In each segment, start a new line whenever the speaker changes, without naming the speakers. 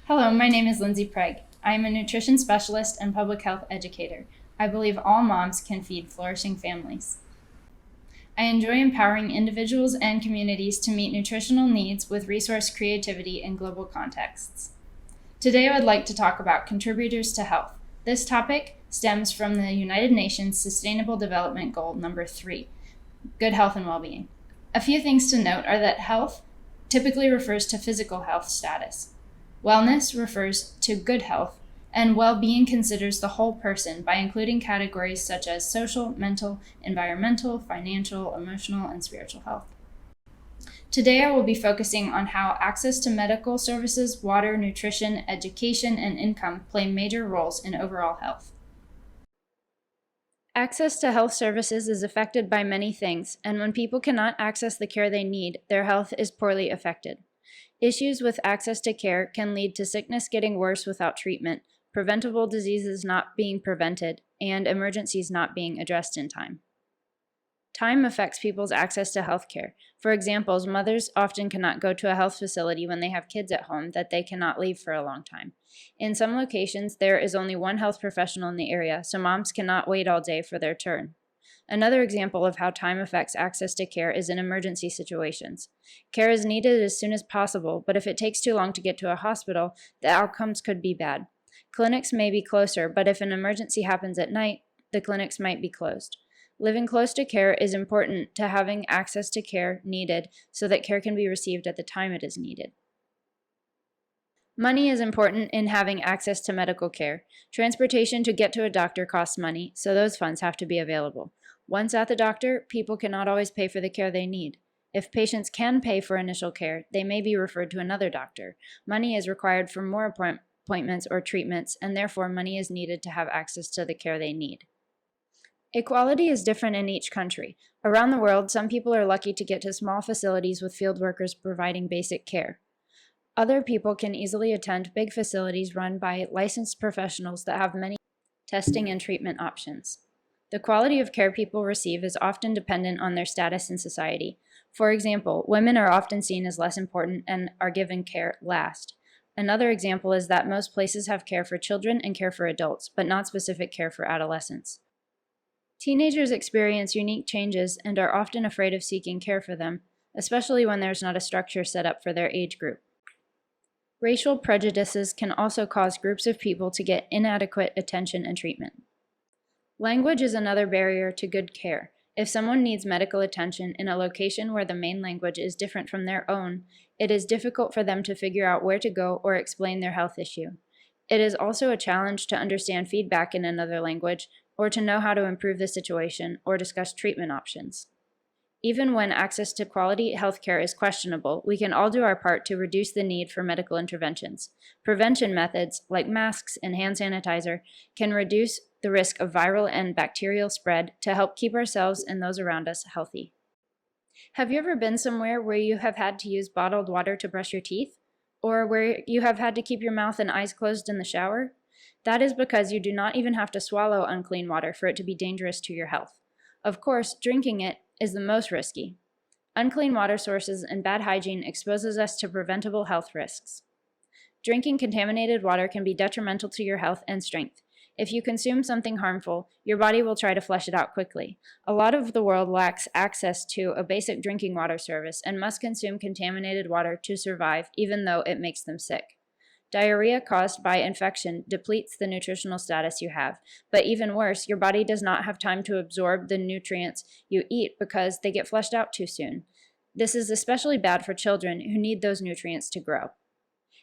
Hello, my name is Lindsay Prague. I am a nutrition specialist and public health educator. I believe all moms can feed flourishing families. I enjoy empowering individuals and communities to meet nutritional needs with resource creativity in global contexts. Today, I would like to talk about contributors to health. This topic stems from the United Nations Sustainable Development Goal number 3, good health and well-being. A few things to note are that health typically refers to physical health status. Wellness refers to good health, and well-being considers the whole person by including categories such as social, mental, environmental, financial, emotional, and spiritual health. Today, I will be focusing on how access to medical services, water, nutrition, education, and income play major roles in overall health. Access to health services is affected by many things, and when people cannot access the care they need, their health is poorly affected. Issues with access to care can lead to sickness getting worse without treatment, preventable diseases not being prevented, and emergencies not being addressed in time. Time affects people's access to health care. For example, mothers often cannot go to a health facility when they have kids at home that they cannot leave for a long time. In some locations, there is only one health professional in the area, so moms cannot wait all day for their turn. Another example of how time affects access to care is in emergency situations. Care is needed as soon as possible, but if it takes too long to get to a hospital, the outcomes could be bad. Clinics may be closer, but if an emergency happens at night, the clinics might be closed. Living close to care is important to having access to care needed so that care can be received at the time it is needed. Money is important in having access to medical care. Transportation to get to a doctor costs money, so those funds have to be available. Once at the doctor, people cannot always pay for the care they need. If patients can pay for initial care, they may be referred to another doctor. Money is required for more appointments or treatments, and therefore money is needed to have access to the care they need. Equality is different in each country. Around the world, some people are lucky to get to small facilities with field workers providing basic care. Other people can easily attend big facilities run by licensed professionals that have many testing and treatment options. The quality of care people receive is often dependent on their status in society. For example, women are often seen as less important and are given care last. Another example is that most places have care for children and care for adults, but not specific care for adolescents. Teenagers experience unique changes and are often afraid of seeking care for them, especially when there's not a structure set up for their age group. Racial prejudices can also cause groups of people to get inadequate attention and treatment. Language is another barrier to good care. If someone needs medical attention in a location where the main language is different from their own, it is difficult for them to figure out where to go or explain their health issue. It is also a challenge to understand feedback in another language or to know how to improve the situation or discuss treatment options. Even when access to quality healthcare is questionable, we can all do our part to reduce the need for medical interventions. Prevention methods, like masks and hand sanitizer, can reduce the risk of viral and bacterial spread to help keep ourselves and those around us healthy. Have you ever been somewhere where you have had to use bottled water to brush your teeth? Or where you have had to keep your mouth and eyes closed in the shower? That is because you do not even have to swallow unclean water for it to be dangerous to your health. Of course, drinking it is the most risky. Unclean water sources and bad hygiene exposes us to preventable health risks. Drinking contaminated water can be detrimental to your health and strength. If you consume something harmful, your body will try to flush it out quickly. A lot of the world lacks access to a basic drinking water service and must consume contaminated water to survive, even though it makes them sick. Diarrhea caused by infection depletes the nutritional status you have, but even worse, your body does not have time to absorb the nutrients you eat because they get flushed out too soon. This is especially bad for children who need those nutrients to grow.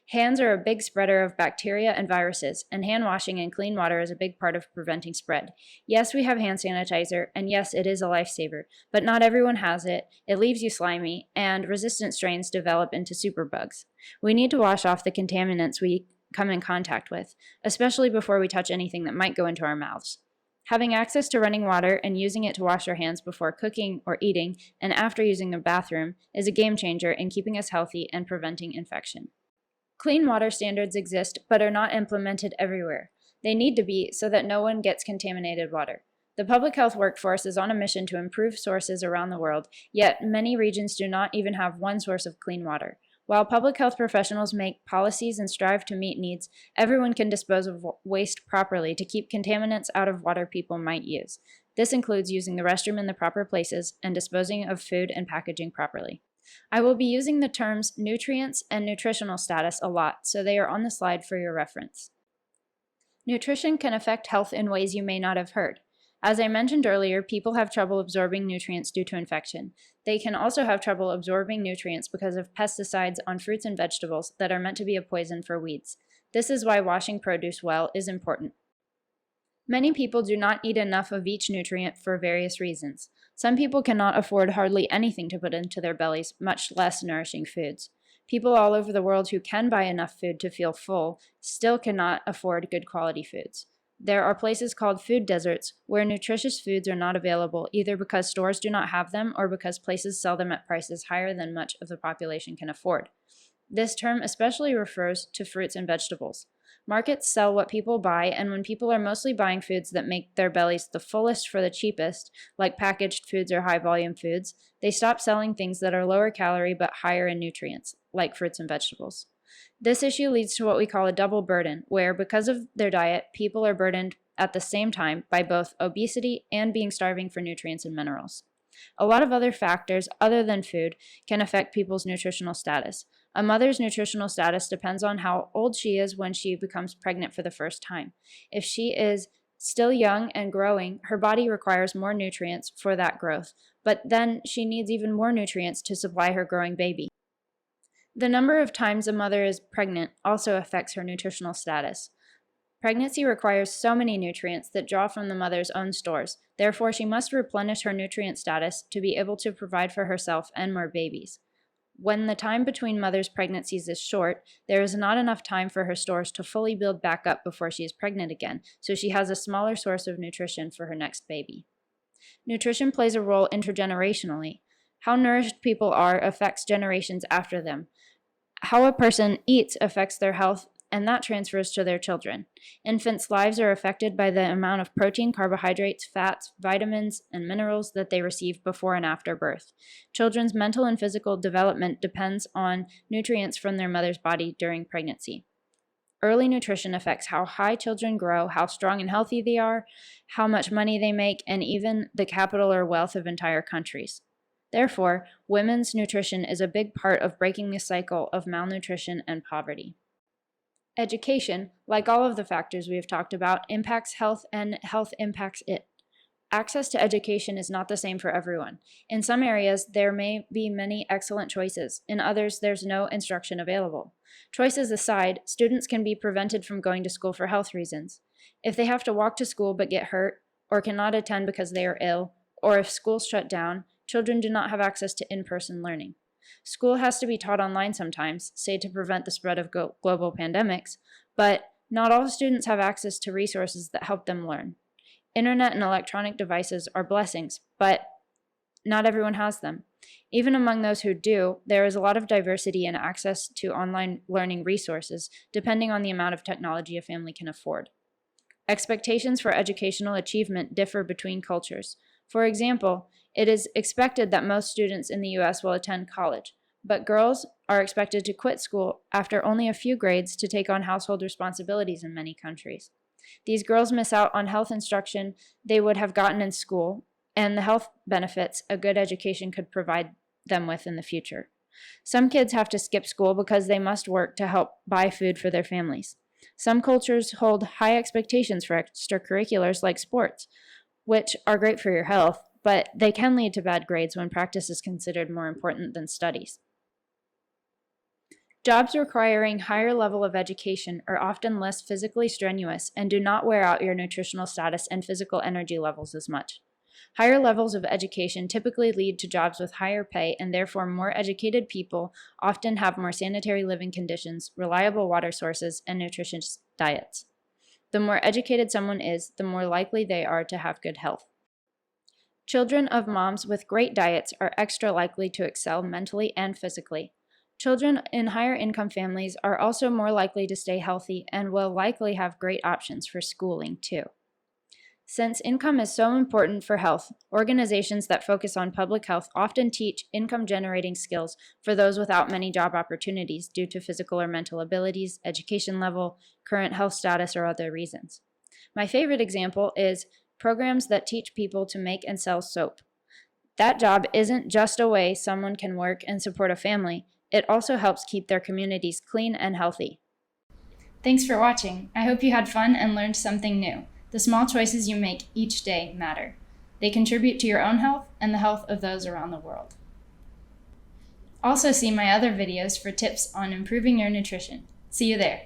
Hands are a big spreader of bacteria and viruses, and hand washing and clean water is a big part of preventing spread. Yes, we have hand sanitizer, and yes, it is a lifesaver, but not everyone has it, it leaves you slimy, and resistant strains develop into superbugs. We need to wash off the contaminants we come in contact with, especially before we touch anything that might go into our mouths. Having access to running water and using it to wash our hands before cooking or eating and after using the bathroom is a game changer in keeping us healthy and preventing infection. Clean water standards exist but are not implemented everywhere. They need to be so that no one gets contaminated water. The public health workforce is on a mission to improve sources around the world, yet many regions do not even have one source of clean water. While public health professionals make policies and strive to meet needs, everyone can dispose of waste properly to keep contaminants out of water people might use. This includes using the restroom in the proper places and disposing of food and packaging properly. I will be using the terms nutrients and nutritional status a lot, so they are on the slide for your reference. Nutrition can affect health in ways you may not have heard. As I mentioned earlier, people have trouble absorbing nutrients due to infection. They can also have trouble absorbing nutrients because of pesticides on fruits and vegetables that are meant to be a poison for weeds. This is why washing produce well is important. Many people do not eat enough of each nutrient for various reasons. Some people cannot afford hardly anything to put into their bellies, much less nourishing foods. People all over the world who can buy enough food to feel full still cannot afford good quality foods. There are places called food deserts where nutritious foods are not available either because stores do not have them or because places sell them at prices higher than much of the population can afford. This term especially refers to fruits and vegetables. Markets sell what people buy, and when people are mostly buying foods that make their bellies the fullest for the cheapest, like packaged foods or high-volume foods, they stop selling things that are lower calorie but higher in nutrients, like fruits and vegetables. This issue leads to what we call a double burden, where because of their diet, people are burdened at the same time by both obesity and being starving for nutrients and minerals. A lot of other factors other than food can affect people's nutritional status. A mother's nutritional status depends on how old she is when she becomes pregnant for the first time. If she is still young and growing, her body requires more nutrients for that growth, but then she needs even more nutrients to supply her growing baby. The number of times a mother is pregnant also affects her nutritional status. Pregnancy requires so many nutrients that draw from the mother's own stores. Therefore, she must replenish her nutrient status to be able to provide for herself and more babies. When the time between mothers' pregnancies is short, there is not enough time for her stores to fully build back up before she is pregnant again, so she has a smaller source of nutrition for her next baby. Nutrition plays a role intergenerationally. How nourished people are affects generations after them. How a person eats affects their health, and that transfers to their children. Infants' lives are affected by the amount of protein, carbohydrates, fats, vitamins, and minerals that they receive before and after birth. Children's mental and physical development depends on nutrients from their mother's body during pregnancy. Early nutrition affects how high children grow, how strong and healthy they are, how much money they make, and even the capital or wealth of entire countries. Therefore, women's nutrition is a big part of breaking the cycle of malnutrition and poverty. Education, like all of the factors we have talked about, impacts health and health impacts it. Access to education is not the same for everyone. In some areas, there may be many excellent choices. In others, there's no instruction available. Choices aside, students can be prevented from going to school for health reasons. If they have to walk to school but get hurt, or cannot attend because they are ill, or if schools shut down, children do not have access to in-person learning. School has to be taught online sometimes, say to prevent the spread of global pandemics, but not all students have access to resources that help them learn. Internet and electronic devices are blessings, but not everyone has them. Even among those who do, there is a lot of diversity in access to online learning resources, depending on the amount of technology a family can afford. Expectations for educational achievement differ between cultures. For example, it is expected that most students in the U.S. will attend college, but girls are expected to quit school after only a few grades to take on household responsibilities in many countries. These girls miss out on health instruction they would have gotten in school and the health benefits a good education could provide them with in the future. Some kids have to skip school because they must work to help buy food for their families. Some cultures hold high expectations for extracurriculars like sports, which are great for your health, but they can lead to bad grades when practice is considered more important than studies. Jobs requiring higher level of education are often less physically strenuous and do not wear out your nutritional status and physical energy levels as much. Higher levels of education typically lead to jobs with higher pay, and therefore more educated people often have more sanitary living conditions, reliable water sources, and nutritious diets. The more educated someone is, the more likely they are to have good health. Children of moms with great diets are extra likely to excel mentally and physically. Children in higher income families are also more likely to stay healthy and will likely have great options for schooling too. Since income is so important for health, organizations that focus on public health often teach income-generating skills for those without many job opportunities due to physical or mental abilities, education level, current health status, or other reasons. My favorite example is programs that teach people to make and sell soap. That job isn't just a way someone can work and support a family, it also helps keep their communities clean and healthy. Thanks for watching. I hope you had fun and learned something new. The small choices you make each day matter. They contribute to your own health and the health of those around the world. Also see my other videos for tips on improving your nutrition. See you there.